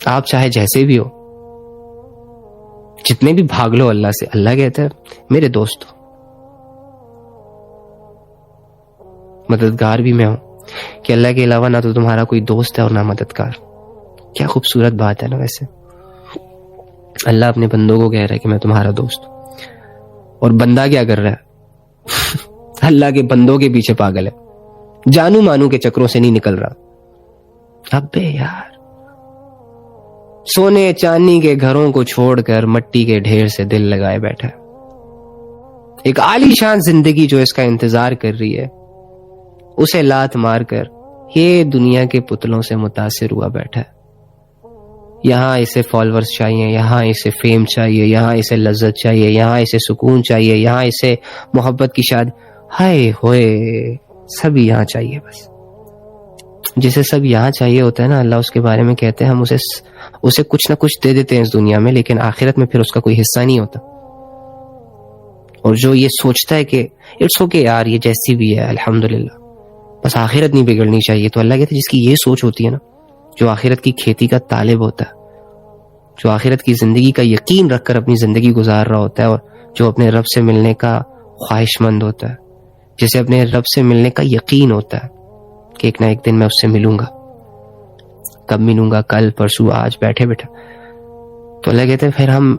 آپ چاہے جیسے بھی ہو، جتنے بھی بھاگ لو اللہ سے، اللہ کہتا ہے میرے دوست ہو، مددگار بھی میں ہوں، کہ اللہ کے علاوہ نہ تو تمہارا کوئی دوست ہے اور نہ مددگار. کیا خوبصورت بات ہے نا. ویسے اللہ اپنے بندوں کو کہہ رہا ہے کہ میں تمہارا دوست ہوں، اور بندہ کیا کر رہا ہے؟ اللہ کے بندوں کے پیچھے پاگل ہے، جانو مانو کے چکروں سے نہیں نکل رہا. ابے یار، سونے چاندی کے گھروں کو چھوڑ کر مٹی کے ڈھیر سے دل لگائے بیٹھا ہے. ایک عالی شان زندگی جو اس کا انتظار کر رہی ہے، اسے لات مار کر یہ دنیا کے پتلوں سے متاثر ہوا بیٹھا ہے. یہاں اسے فالوورز چاہیے، یہاں اسے فیم چاہیے، یہاں اسے لذت چاہیے، یہاں اسے سکون چاہیے، یہاں اسے محبت کی شاد. ہائے ہوئے، سب یہاں چاہیے. بس جسے سب یہاں چاہیے ہوتا ہے نا، اللہ اس کے بارے میں کہتے ہیں ہم اسے کچھ نہ کچھ دے دیتے ہیں اس دنیا میں، لیکن آخرت میں پھر اس کا کوئی حصہ نہیں ہوتا. اور جو یہ سوچتا ہے کہ اٹس اوکے یار، یہ جیسی بھی ہے الحمدللہ، بس آخرت نہیں بگڑنی چاہیے، تو اللہ کہتے ہیں جس کی یہ سوچ ہوتی ہے نا، جو آخرت کی کھیتی کا طالب ہوتا ہے، جو آخرت کی زندگی کا یقین رکھ کر اپنی زندگی گزار رہا ہوتا ہے، اور جو اپنے رب سے ملنے کا خواہش مند ہوتا ہے، جسے اپنے رب سے ملنے کا یقین ہوتا ہے کہ ایک نہ ایک دن میں اس سے ملوں گا. کب ملوں گا؟ کل، پرسوں، آج، بیٹھے بیٹھا. تو اللہ کہتے ہیں پھر ہم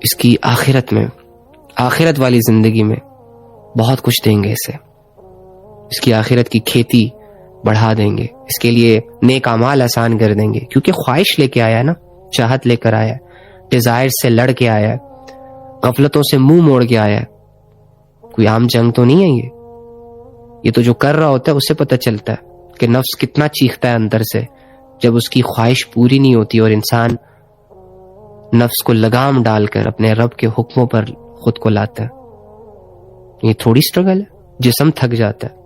اس کی آخرت میں، آخرت والی زندگی میں بہت کچھ دیں گے اسے. اس کی آخرت کی کھیتی بڑھا دیں گے، اس کے لیے نیک اعمال آسان کر دیں گے، کیونکہ خواہش لے کے آیا ہے نا، چاہت لے کر آیا ہے، ڈیزائر سے لڑ کے آیا ہے، غفلتوں سے منہ موڑ کے آیا ہے. کوئی عام جنگ تو نہیں ہے یہ تو جو کر رہا ہوتا ہے اس سے پتہ چلتا ہے کہ نفس کتنا چیختا ہے اندر سے جب اس کی خواہش پوری نہیں ہوتی اور انسان نفس کو لگام ڈال کر اپنے رب کے حکموں پر خود کو لاتا ہے. یہ تھوڑی سٹرگل ہے، جسم تھک جاتا ہے.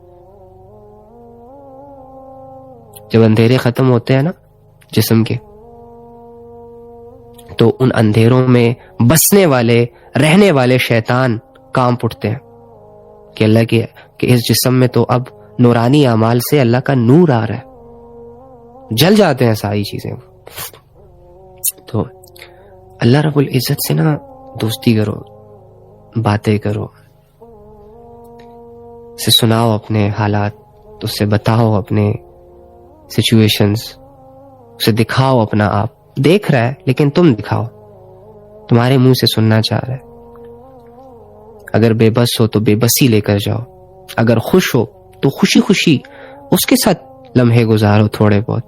جب اندھیرے ختم ہوتے ہیں نا جسم کے، تو ان اندھیروں میں بسنے والے، رہنے والے شیطان کانپ اٹھتے ہیں کہ اللہ کے کہ اس جسم میں تو اب نورانی اعمال سے اللہ کا نور آ رہا ہے. جل جاتے ہیں ساری چیزیں. تو اللہ رب العزت سے نا دوستی کرو، باتیں کرو، اسے سناؤ اپنے حالات، اسے بتاؤ اپنے سچویشنز، اسے دکھاؤ اپنا آپ. دیکھ رہا ہے لیکن تم دکھاؤ، تمہارے منہ سے سننا چاہ رہا ہے. اگر بے بس ہو تو بے بسی لے کر جاؤ، اگر خوش ہو تو خوشی خوشی اس کے ساتھ لمحے گزارو تھوڑے بہت.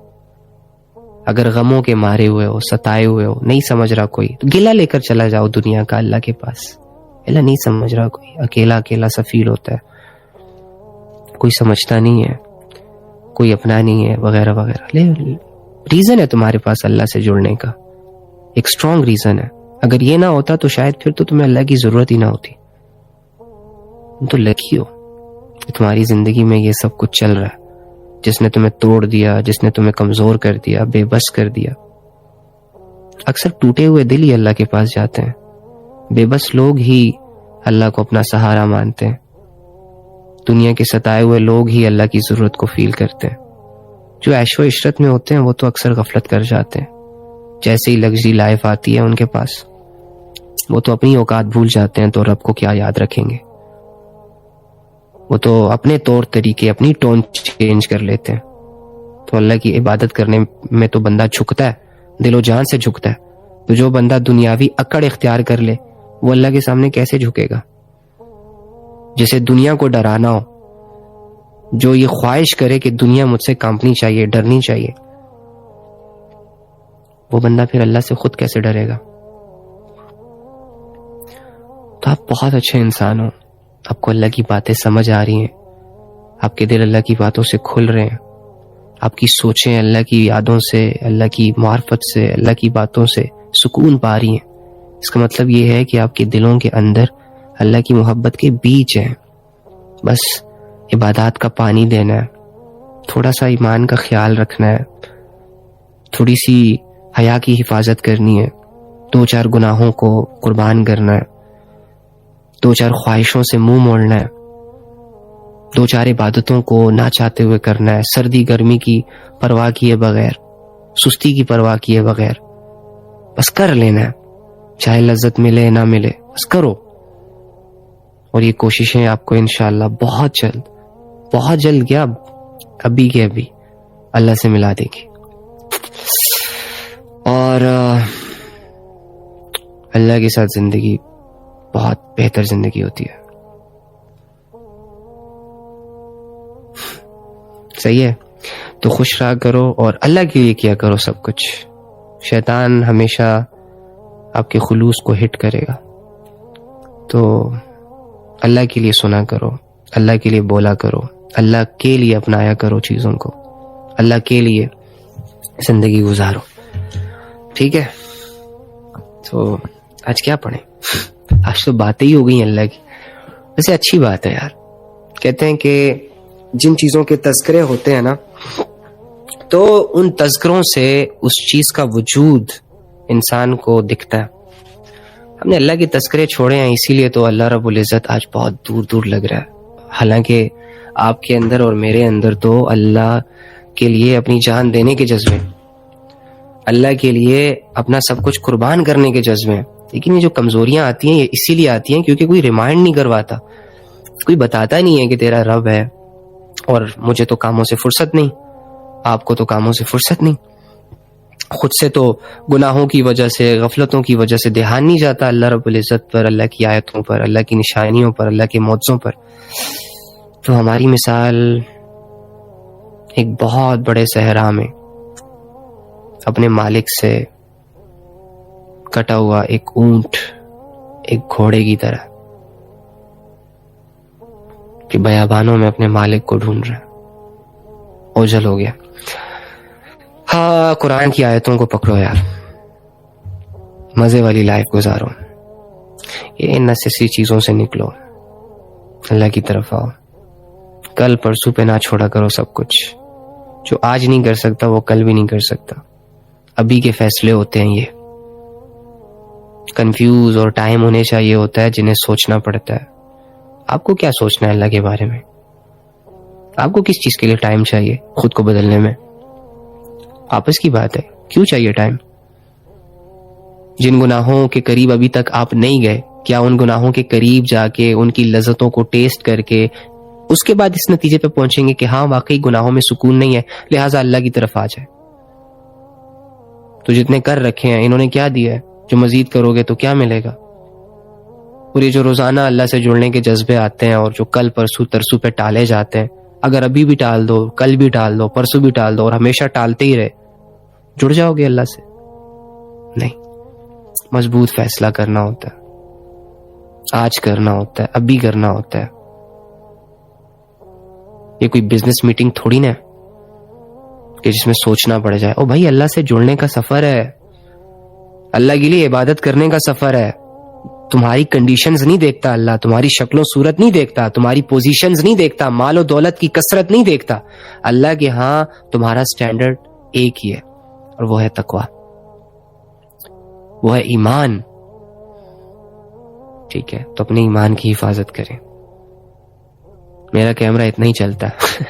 اگر غموں کے مارے ہوئے ہو، ستائے ہوئے ہو، نہیں سمجھ رہا کوئی، تو گلہ لے کر چلا جاؤ دنیا کا اللہ کے پاس. اللہ نہیں سمجھ رہا کوئی، اکیلا اکیلا سا فیل ہوتا ہے، کوئی سمجھتا نہیں ہے، کوئی اپنا نہیں ہے، وغیرہ وغیرہ. ریزن ہے تمہارے پاس اللہ سے جڑنے کا، ایک اسٹرانگ ریزن ہے. اگر یہ نہ ہوتا تو شاید پھر تو تمہیں اللہ کی ضرورت ہی نہ ہوتی. تم تو لکی ہو کہ تمہاری زندگی میں یہ سب کچھ چل رہا ہے. جس نے تمہیں توڑ دیا، جس نے تمہیں کمزور کر دیا، بے بس کر دیا. اکثر ٹوٹے ہوئے دل ہی اللہ کے پاس جاتے ہیں، بے بس لوگ ہی اللہ کو اپنا سہارا مانتے ہیں. دنیا کے ستائے ہوئے لوگ ہی اللہ کی ضرورت کو فیل کرتے ہیں. جو عیش و عشرت میں ہوتے ہیں وہ تو اکثر غفلت کر جاتے ہیں. جیسے ہی لگژری لائف آتی ہے ان کے پاس، وہ تو اپنی اوقات بھول جاتے ہیں، تو رب کو کیا یاد رکھیں گے. وہ تو اپنے طور طریقے، اپنی ٹون چینج کر لیتے ہیں. تو اللہ کی عبادت کرنے میں تو بندہ جھکتا ہے، دل و جان سے جھکتا ہے. تو جو بندہ دنیاوی اکڑ اختیار کر لے وہ اللہ کے سامنے کیسے جھکے گا؟ جسے دنیا کو ڈرانا ہو، جو یہ خواہش کرے کہ دنیا مجھ سے کانپنی چاہیے، ڈرنی چاہیے، وہ بندہ پھر اللہ سے خود کیسے ڈرے گا؟ تو آپ بہت اچھے انسان ہو، آپ کو اللہ کی باتیں سمجھ آ رہی ہیں، آپ کے دل اللہ کی باتوں سے کھل رہے ہیں، آپ کی سوچیں اللہ کی یادوں سے، اللہ کی معرفت سے، اللہ کی باتوں سے سکون پا رہی ہیں. اس کا مطلب یہ ہے کہ آپ کے دلوں کے اندر اللہ کی محبت کے بیج ہیں. بس عبادات کا پانی دینا ہے، تھوڑا سا ایمان کا خیال رکھنا ہے، تھوڑی سی حیا کی حفاظت کرنی ہے، 2-4 گناہوں کو قربان کرنا ہے، 2-4 خواہشوں سے منہ موڑنا ہے، 2-4 عبادتوں کو نہ چاہتے ہوئے کرنا ہے، سردی گرمی کی پرواہ کیے بغیر. سستی کی پرواہ کیے بغیر بس کر لینا ہے، چاہے لذت ملے نہ ملے، بس کرو. اور یہ کوششیں آپ کو انشاءاللہ بہت جلد کیا ابھی کے ابھی اللہ سے ملا دے گی. اور اللہ کے ساتھ زندگی بہت بہتر زندگی ہوتی ہے. صحیح ہے؟ تو خوش رہا کرو اور اللہ کے لیے کیا کرو سب کچھ. شیطان ہمیشہ آپ کے خلوص کو ہٹ کرے گا، تو اللہ کے لیے سنا کرو، اللہ کے لیے بولا کرو، اللہ کے لیے اپنایا کرو چیزوں کو، اللہ کے لیے زندگی گزارو. ٹھیک ہے؟ تو آج کیا پڑھیں؟ آج تو باتیں ہی ہو گئی اللہ کی. ویسے اچھی بات ہے یار. کہتے ہیں کہ جن چیزوں کے تذکرے ہوتے ہیں نا، تو ان تذکروں سے اس چیز کا وجود انسان کو دکھتا ہے. ہم نے اللہ کے تذکرے چھوڑے ہیں، اسی لیے تو اللہ رب العزت آج بہت دور دور لگ رہا ہے. حالانکہ آپ کے اندر اور میرے اندر تو اللہ کے لیے اپنی جان دینے کے جذبے، اللہ کے لیے اپنا سب کچھ قربان کرنے کے جذبے ہیں. لیکن یہ جو کمزوریاں آتی ہیں یہ اسی لیے آتی ہیں کیونکہ کوئی ریمائنڈ نہیں کرواتا، کوئی بتاتا نہیں ہے کہ تیرا رب ہے. اور مجھے تو کاموں سے فرصت نہیں، آپ کو تو کاموں سے فرصت نہیں، خود سے تو گناہوں کی وجہ سے، غفلتوں کی وجہ سے دھیان نہیں جاتا اللہ رب العزت پر، اللہ کی آیتوں پر، اللہ کی نشانیوں پر، اللہ کے معجزوں پر. تو ہماری مثال ایک بہت بڑے صحرا میں اپنے مالک سے کٹا ہوا ایک اونٹ، ایک گھوڑے کی طرح کہ بیابانوں میں اپنے مالک کو ڈھونڈ رہا ہے. اوجھل ہو گیا. ہاں، قرآن کی آیتوں کو پکڑو یار، مزے والی لائف گزارو، یہ نسیسی چیزوں سے نکلو، اللہ کی طرف آؤ. کل پرسوں پہ نہ چھوڑا کرو سب کچھ. جو آج نہیں کر سکتا وہ کل بھی نہیں کر سکتا. ابھی کے فیصلے ہوتے ہیں یہ کنفیوز اور ٹائم ہونے چاہیے ہوتا ہے جنہیں سوچنا پڑتا ہے. آپ کو کیا سوچنا ہے اللہ کے بارے میں؟ آپ کو کس چیز کے لیے ٹائم چاہیے خود کو بدلنے میں؟ آپس کی بات ہے، کیوں چاہیے ٹائم؟ جن گناہوں کے قریب ابھی تک آپ نہیں گئے، کیا ان گناہوں کے قریب جا کے ان کی لذتوں کو ٹیسٹ کر کے اس کے بعد اس نتیجے پہ پہنچیں گے کہ ہاں واقعی گناہوں میں سکون نہیں ہے، لہٰذا اللہ کی طرف آ جائے؟ تو جتنے کر رکھے ہیں انہوں نے کیا دیا ہے؟ جو مزید کرو گے تو کیا ملے گا؟ اور یہ جو روزانہ اللہ سے جڑنے کے جذبے آتے ہیں اور جو کل پرسوں ترسوں پہ ٹالے جاتے ہیں، اگر ابھی بھی ٹال دو، کل بھی ٹال دو، پرسوں بھی ٹال دو اور ہمیشہ ٹالتے ہی رہے، جڑ جاؤ گے اللہ سے؟ نہیں. مضبوط فیصلہ کرنا ہوتا ہے، آج کرنا ہوتا ہے، ابھی کرنا ہوتا ہے. یہ کوئی بزنس میٹنگ تھوڑی نا کہ جس میں سوچنا پڑ جائے. او بھائی، اللہ سے جڑنے کا سفر ہے، اللہ کے لیے عبادت کرنے کا سفر ہے. تمہاری کنڈیشنز نہیں دیکھتا اللہ، تمہاری شکل و صورت نہیں دیکھتا، تمہاری پوزیشنز نہیں دیکھتا، مال و دولت کی کثرت نہیں دیکھتا. اللہ کے ہاں تمہارا سٹینڈرڈ ایک ہی ہے، اور وہ ہے تقویٰ، وہ ہے ایمان. ٹھیک ہے؟ تو اپنے ایمان کی حفاظت کریں. میرا کیمرہ اتنا ہی چلتا ہے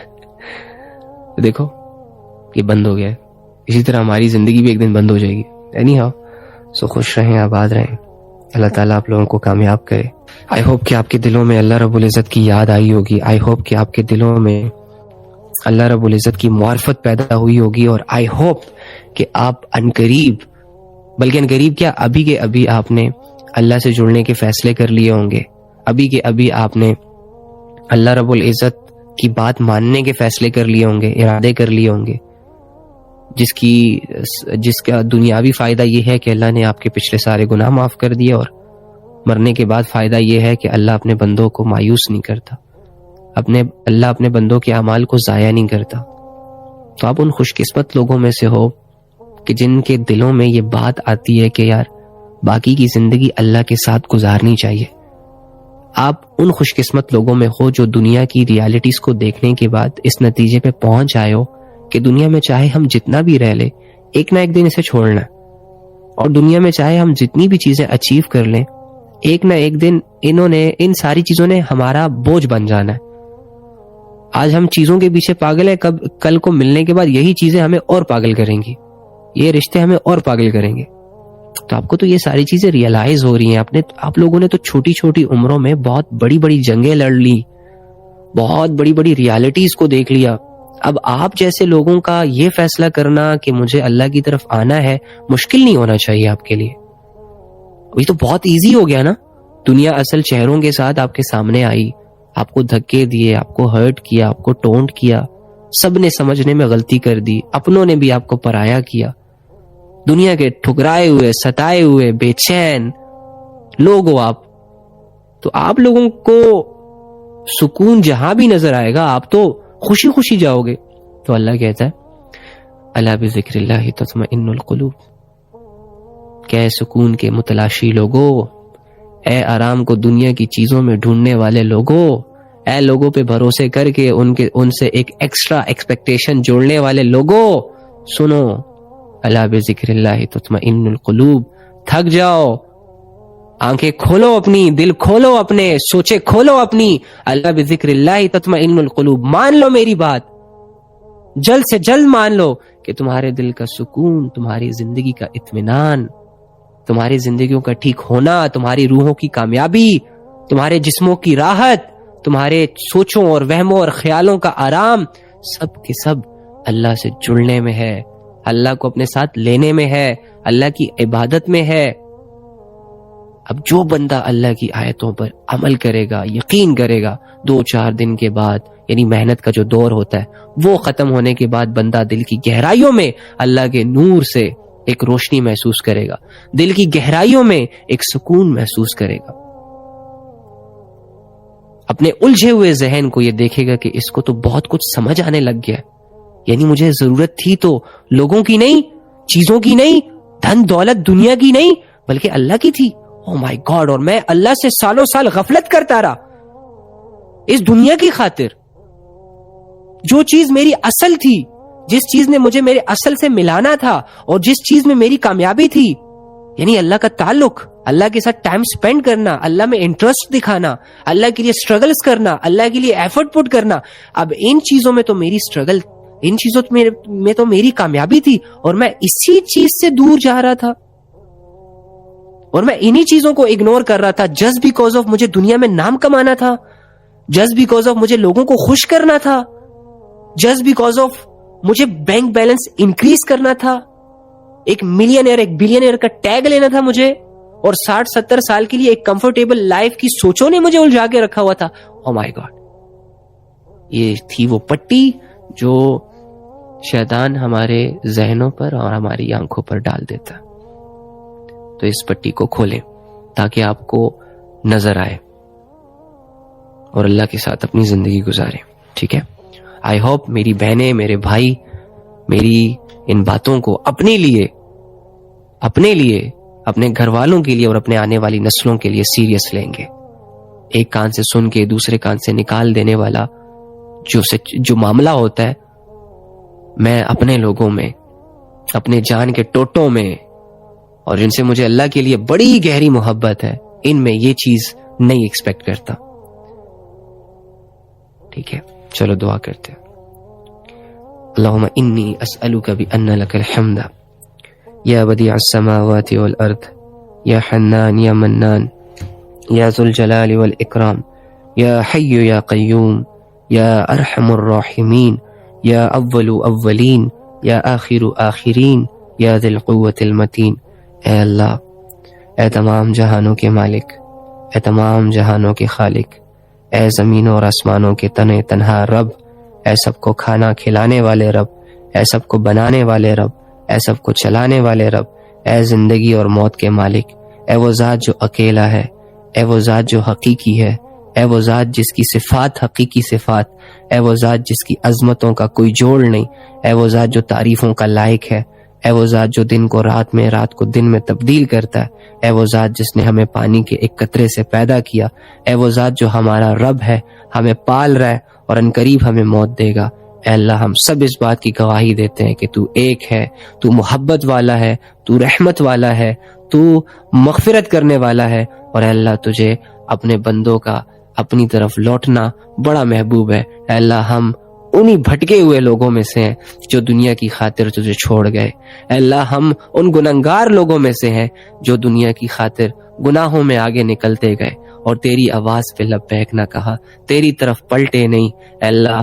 دیکھو یہ بند ہو گیا ہے. اسی طرح ہماری زندگی بھی ایک دن بند ہو جائے گی. اینی ہاؤ، سو خوش رہیں، آباد رہیں. اللہ تعالیٰ آپ لوگوں کو کامیاب کرے. آئی ہوپ کہ آپ کے دلوں میں اللہ رب العزت کی یاد آئی ہوگی. آئی ہوپ کہ آپ کے دلوں میں اللہ رب العزت کی معرفت پیدا ہوئی ہوگی. اور آئی ہوپ کہ آپ عنقریب، بلکہ عنقریب کیا، ابھی کے ابھی آپ نے اللہ سے جڑنے کے فیصلے کر لیے ہوں گے. ابھی کے ابھی آپ نے اللہ رب العزت کی بات ماننے کے فیصلے کر لیے ہوں گے، ارادے کر لیے ہوں گے، جس کا دنیاوی فائدہ یہ ہے کہ اللہ نے آپ کے پچھلے سارے گناہ معاف کر دیے، اور مرنے کے بعد فائدہ یہ ہے کہ اللہ اپنے بندوں کو مایوس نہیں کرتا، اللہ اپنے بندوں کے اعمال کو ضائع نہیں کرتا. تو آپ ان خوش قسمت لوگوں میں سے ہو کہ جن کے دلوں میں یہ بات آتی ہے کہ یار باقی کی زندگی اللہ کے ساتھ گزارنی چاہیے. آپ ان خوش قسمت لوگوں میں ہو جو دنیا کی ریالٹیز کو دیکھنے کے بعد اس نتیجے پہ پہنچ آئے ہو کہ دنیا میں چاہے ہم جتنا بھی رہ لیں، ایک نہ ایک دن اسے چھوڑنا ہے. اور دنیا میں چاہے ہم جتنی بھی چیزیں اچیو کر لیں، ایک نہ ایک دن ان ساری چیزوں نے ہمارا بوجھ بن جانا ہے. آج ہم چیزوں کے پیچھے پاگل ہیں، کل کو ملنے کے بعد یہی چیزیں ہمیں اور پاگل کریں گی. یہ رشتے ہمیں اور پاگل کریں گے. تو آپ کو تو یہ ساری چیزیں ریئلائز ہو رہی ہیں. آپ لوگوں نے تو چھوٹی چھوٹی عمروں میں بہت بڑی بڑی جنگیں لڑ لی, بہت بڑی بڑی ریالٹیز کو دیکھ لیا. اب آپ جیسے لوگوں کا یہ فیصلہ کرنا کہ مجھے اللہ کی طرف آنا ہے مشکل نہیں ہونا چاہیے آپ کے لیے. یہ تو بہت ایزی ہو گیا نا. دنیا اصل چہروں کے ساتھ آپ کے سامنے آئی, آپ کو دھکے دیے, آپ کو ہرٹ کیا, آپ کو ٹونٹ کیا, سب نے سمجھنے میں غلطی کر دی, اپنوں نے بھی آپ کو پرایا کیا. دنیا کے ٹھکرائے ہوئے, ستائے ہوئے, بے چین لوگ ہو آپ. تو آپ لوگوں کو سکون جہاں بھی نظر آئے گا آپ تو خوشی خوشی جاؤ گے. تو اللہ کہتا ہے الا بذکر اللہ تطمئن القلوب, کہ سکون کے متلاشی لوگو, اے آرام کو دنیا کی چیزوں میں ڈھونڈنے والے لوگو, اے لوگوں پہ بھروسے کر کے ان سے ایک ایکسٹرا ایکسپیکٹیشن جوڑنے والے لوگو, سنو الا بذکر اللہ تطمئن القلوب. تھک جاؤ, آنکھیں کھولو اپنی, دل کھولو اپنے, سوچے کھولو اپنی. الا بذکر اللہ تطمئن القلوب. مان لو میری بات, جلد سے جلد مان لو کہ تمہارے دل کا سکون, تمہاری زندگی کا اطمینان, تمہاری زندگیوں کا ٹھیک ہونا, تمہاری روحوں کی کامیابی, تمہارے جسموں کی راحت, تمہارے سوچوں اور وہموں اور خیالوں کا آرام, سب کے سب اللہ سے جڑنے میں ہے, اللہ کو اپنے ساتھ لینے میں ہے, اللہ کی عبادت میں ہے. اب جو بندہ اللہ کی آیتوں پر عمل کرے گا, یقین کرے گا, 2-4 دن کے بعد, یعنی محنت کا جو دور ہوتا ہے وہ ختم ہونے کے بعد بندہ دل کی گہرائیوں میں اللہ کے نور سے ایک روشنی محسوس کرے گا, دل کی گہرائیوں میں ایک سکون محسوس کرے گا. اپنے الجھے ہوئے ذہن کو یہ دیکھے گا کہ اس کو تو بہت کچھ سمجھ آنے لگ گیا, یعنی مجھے ضرورت تھی تو لوگوں کی نہیں, چیزوں کی نہیں, دھن دولت دنیا کی نہیں, بلکہ اللہ کی تھی. او مائی گاڈ, اور میں اللہ سے سالوں سال غفلت کرتا رہا اس دنیا کی خاطر. جو چیز میری اصل تھی, جس چیز نے مجھے میرے اصل سے ملانا تھا, اور جس چیز میں میری کامیابی تھی, یعنی اللہ کا تعلق, اللہ کے ساتھ ٹائم سپینڈ کرنا, اللہ میں انٹرسٹ دکھانا, اللہ کے لیے سٹرگلز کرنا, اللہ کے لیے ایفرٹ پٹ کرنا. اب ان چیزوں میں تو میری سٹرگل, ان چیزوں میں تو میری کامیابی تھی, اور میں اسی چیز سے دور جا رہا تھا, اور میں انہی چیزوں کو اگنور کر رہا تھا جسٹ بیکاز آف مجھے دنیا میں نام کمانا تھا, جسٹ بیکاز آف مجھے لوگوں کو خوش کرنا تھا, جسٹ بیکاز آف مجھے بینک بیلنس انکریز کرنا تھا, ایک ملینئر, ایک بلینئر کا ٹیگ لینا تھا مجھے, اور 60-70 سال کے لیے ایک کمفرٹیبل لائف کی سوچوں نے مجھے الجھا کے رکھا ہوا تھا. او مائی گاڈ, یہ تھی وہ پٹی جو شیطان ہمارے ذہنوں پر اور ہماری آنکھوں پر ڈال دیتا. تو اس پٹی کو کھولیں تاکہ آپ کو نظر آئے اور اللہ کے ساتھ اپنی زندگی گزاریں. ٹھیک ہے, آئی ہوپ میری بہنیں, میرے بھائی میری ان باتوں کو اپنے لیے, اپنے گھر والوں کے لیے اور اپنے آنے والی نسلوں کے لیے سیریس لیں گے. ایک کان سے سن کے دوسرے کان سے نکال دینے والا جو معاملہ ہوتا ہے, میں اپنے لوگوں میں, اپنے جان کے ٹوٹوں میں, اور جن سے مجھے اللہ کے لیے بڑی گہری محبت ہے, ان میں یہ چیز نہیں ایکسپیکٹ کرتا. ٹھیک ہے, چلو دعا کرتے ہیں. اللہم انی اسألک بأن لک الحمد یا بدیع السماوات والارض یا حنان یا منان یا ذو الجلال والاکرام یا حی یا قیوم یا ارحم الراحمین یا اول اولین یا آخر آخرین یا ذی القوة المتین. اے اللہ, اے تمام جہانوں کے مالک, اے تمام جہانوں کے خالق, اے زمینوں اور آسمانوں کے تنے تنہا رب, اے سب کو کھانا کھلانے والے رب, اے سب کو بنانے والے رب, اے سب کو چلانے والے رب, اے زندگی اور موت کے مالک, اے وہ ذات جو اکیلا ہے, اے وہ ذات جو حقیقی ہے, اے وہ ذات جس کی صفات حقیقی صفات, اے وہ ذات جس کی عظمتوں کا کوئی جوڑ نہیں, اے وہ ذات جو تعریفوں کا لائق ہے, اے وہ ذات جو دن کو رات میں, رات کو دن میں تبدیل کرتا ہے, اے وہ ذات جس نے ہمیں پانی کے ایک قطرے سے پیدا کیا, اے وہ ذات جو ہمارا رب ہے, ہمیں پال رہا ہے اور عنقریب ہمیں موت دے گا. اے اللہ, ہم سب اس بات کی گواہی دیتے ہیں کہ تو ایک ہے, تو محبت والا ہے, تو رحمت والا ہے, تو مغفرت کرنے والا ہے, اور اے اللہ تجھے اپنے بندوں کا اپنی طرف لوٹنا بڑا محبوب ہے. اے اللہ, ہم انہی بھٹکے ہوئے لوگوں میں سے ہیں جو دنیا کی خاطر تجھے چھوڑ گئے. اے اللہ ہم ان گنہگار لوگوں میں سے ہیں جو دنیا کی خاطر گناہوں میں آگے نکلتے گئے اور تیری آواز پہ لبیک نہ کہا, تیری طرف پلٹے نہیں. اے اللہ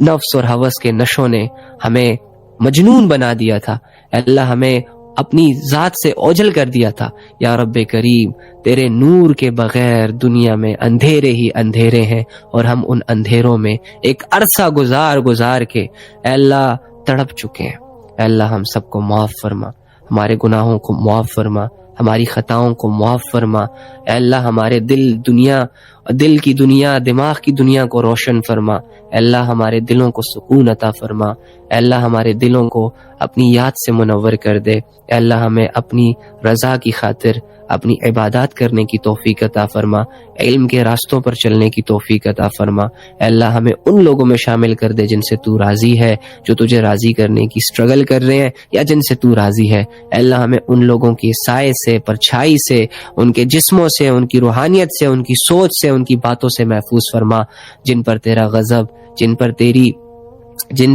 نفس اور ہوس کے نشوں نے ہمیں مجنون بنا دیا تھا, اے اللہ ہمیں اپنی ذات سے اوجھل کر دیا تھا. یا رب کریم تیرے نور کے بغیر دنیا میں اندھیرے ہی اندھیرے ہیں, اور ہم ان اندھیروں میں ایک عرصہ گزار کے اے اللہ تڑپ چکے ہیں. اے اللہ ہم سب کو معاف فرما, ہمارے گناہوں کو معاف فرما, ہماری خطاؤں کو معاف فرما. اے اللہ ہمارے دل کی دنیا, دماغ کی دنیا کو روشن فرما. اے اللہ ہمارے دلوں کو سکون عطا فرما. اے اللہ ہمارے دلوں کو اپنی یاد سے منور کر دے. اے اللہ ہمیں اپنی رضا کی خاطر اپنی عبادات کرنے کی توفیق عطا فرما, علم کے راستوں پر چلنے کی توفیق عطا فرما. اے اللہ ہمیں ان لوگوں میں شامل کر دے جن سے تو راضی ہے, جو تجھے راضی کرنے کی سٹرگل کر رہے ہیں یا جن سے تو راضی ہے. اے اللہ ہمیں ان لوگوں کی سائے سے, پرچھائی سے, ان کے جسموں سے, ان کی روحانیت سے, ان کی سوچ سے, ان کی باتوں سے محفوظ فرما, جن پر تیرا غضب, جن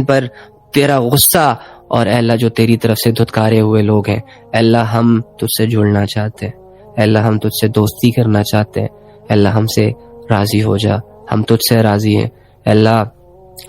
پر تیرا غصہ, اور اے اللہ جو تیری طرف سے دھتکارے ہوئے لوگ ہیں. اے اللہ ہم تجھ سے جڑنا چاہتے ہیں, اے اللہ ہم تجھ سے دوستی کرنا چاہتے ہیں. اے اللہ ہم سے راضی ہو جا, ہم تجھ سے راضی ہیں. اے اللہ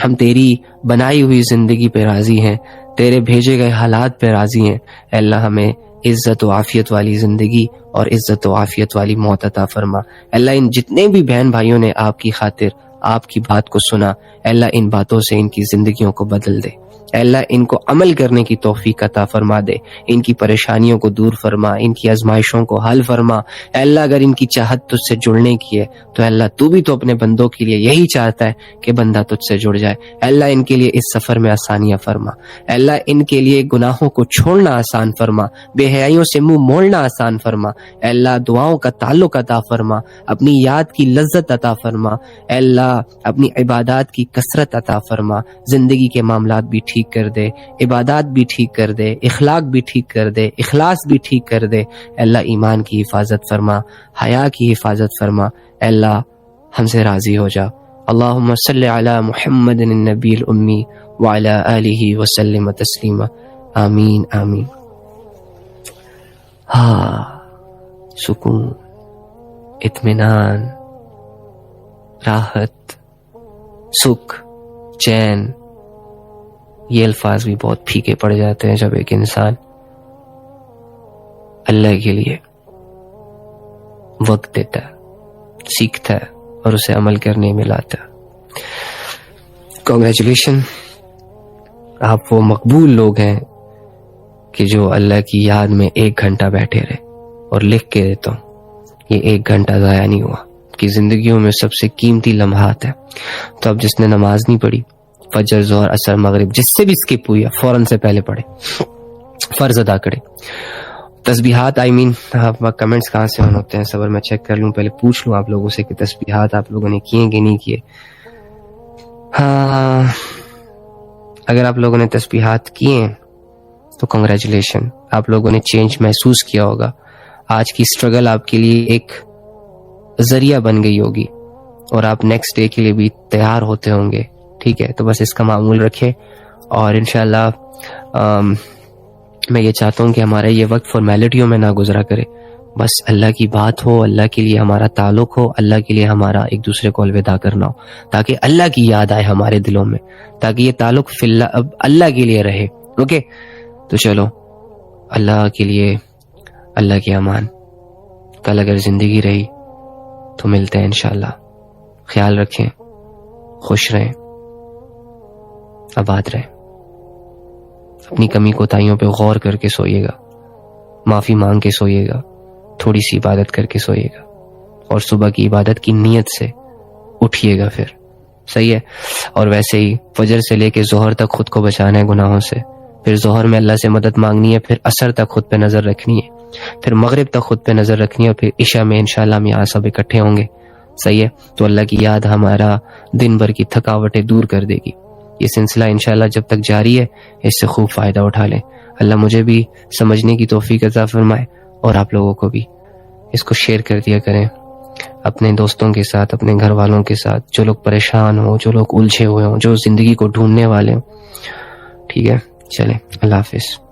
ہم تیری بنائی ہوئی زندگی پہ راضی ہیں, تیرے بھیجے گئے حالات پہ راضی ہیں. اے اللہ ہمیں عزت و عافیت والی زندگی اور عزت و عافیت والی موت عطا فرما. اے اللہ ان جتنے بھی بہن بھائیوں نے آپ کی خاطر آپ کی بات کو سنا, اے اللہ ان باتوں سے ان کی زندگیوں کو بدل دے. اے اللہ ان کو عمل کرنے کی توفیق عطا فرما دے, ان کی پریشانیوں کو دور فرما, ان کی آزمائشوں کو حل فرما. اے اللہ اگر ان کی چاہت تجھ سے جڑنے کی ہے تو اے اللہ تو بھی تو اپنے بندوں کے لیے یہی چاہتا ہے کہ بندہ تجھ سے جڑ جائے. اے اللہ ان کے لیے اس سفر میں آسانیاں فرما. اے اللہ ان کے لیے گناہوں کو چھوڑنا آسان فرما, بے حیائیوں سے منہ موڑنا آسان فرما. اے اللہ دعاؤں کا تعلق عطا فرما, اپنی یاد کی لذت عطا فرما. اے اللہ اپنی عبادات کی کثرت عطا فرما, زندگی کے معاملات بھی ٹھیک کر دے, عبادات بھی ٹھیک کر دے, اخلاق بھی ٹھیک کر دے, اخلاص بھی ٹھیک کر دے. اے اللہ ایمان کی حفاظت فرما, حیا کی حفاظت فرما. اے اللہ ہم سے راضی ہو جا. اللہم صلی علی محمد النبی الامی وعلی آلہ وسلم تسلیما. آمین آمین. سکون, اطمینان, راحت, سکھ, چین, یہ الفاظ بھی بہت پھیکے پڑ جاتے ہیں جب ایک انسان اللہ کے لیے وقت دیتا ہے, سیکھتا ہے اور اسے عمل کرنے میں لاتا ہے. کانگریچولیشن, آپ وہ مقبول لوگ ہیں کہ جو اللہ کی یاد میں 1 گھنٹہ بیٹھے رہے. اور لکھ کے دیتا ہوں یہ 1 گھنٹہ ضائع نہیں ہوا, کہ زندگیوں میں سب سے قیمتی لمحات ہیں. تو اب جس نے نماز نہیں پڑھی, فجر, ظہر, عصر, مغرب, جس سے بھی اسکپ ہوئی ہے فوراً سے پہلے پڑھے, فرض ادا کرے. تسبیحات آپ کمنٹس کہاں سے آن ہوتے ہیں, صبر میں چیک کر لوں, پہلے پوچھ لوں آپ لوگوں سے کہ تسبیحات آپ لوگوں نے کیے کہ نہیں کیے. ہاں اگر آپ لوگوں نے تسبیحات کیے ہیں تو کنگریچولیشن, آپ لوگوں نے چینج محسوس کیا ہوگا. آج کی سٹرگل آپ کے لیے ایک ذریعہ بن گئی ہوگی اور آپ نیکسٹ ڈے کے لیے بھی تیار ہوتے ہوں گے. ٹھیک ہے, تو بس اس کا معمول رکھے, اور انشاءاللہ میں یہ چاہتا ہوں کہ ہمارا یہ وقت فارمیلٹیوں میں نہ گزرا کرے. بس اللہ کی بات ہو, اللہ کے لیے ہمارا تعلق ہو, اللہ کے لیے ہمارا ایک دوسرے کو الوداع کرنا ہو, تاکہ اللہ کی یاد آئے ہمارے دلوں میں, تاکہ یہ تعلق فی اللہ کے لیے رہے. اوکے, تو چلو اللہ کے لیے, اللہ کے امان. کل اگر زندگی رہی تو ملتے ہیں انشاءاللہ. خیال رکھیں, خوش رہیں, آباد رہیں. اپنی کمی کوتاہیوں پہ غور کر کے سوئیے گا, معافی مانگ کے سوئیے گا, تھوڑی سی عبادت کر کے سوئیے گا, اور صبح کی عبادت کی نیت سے اٹھیے گا پھر. صحیح ہے. اور ویسے ہی فجر سے لے کے ظہر تک خود کو بچانا ہے گناہوں سے, پھر ظہر میں اللہ سے مدد مانگنی ہے, پھر عصر تک خود پہ نظر رکھنی ہے, پھر مغرب تک خود پہ نظر رکھنی ہے, اور پھر عشاء میں انشاءاللہ ہم یہاں سب اکٹھے ہوں گے. صحیح ہے. تو اللہ کی یاد ہمارا دن بھر کی تھکاوٹیں دور کر دے گی. یہ سلسلہ انشاءاللہ جب تک جاری ہے اس سے خوب فائدہ اٹھا لیں. اللہ مجھے بھی سمجھنے کی توفیق عطا فرمائے, اور آپ لوگوں کو بھی. اس کو شیئر کر دیا کریں. اپنے دوستوں کے ساتھ، اپنے گھر والوں کے ساتھ، جو لوگ پریشان ہوں، جو لوگ الجھے ہوئے ہوں، جو زندگی کو ڈھونڈنے والے ہوں. ٹھیک ہے، چلیں، اللہ حافظ.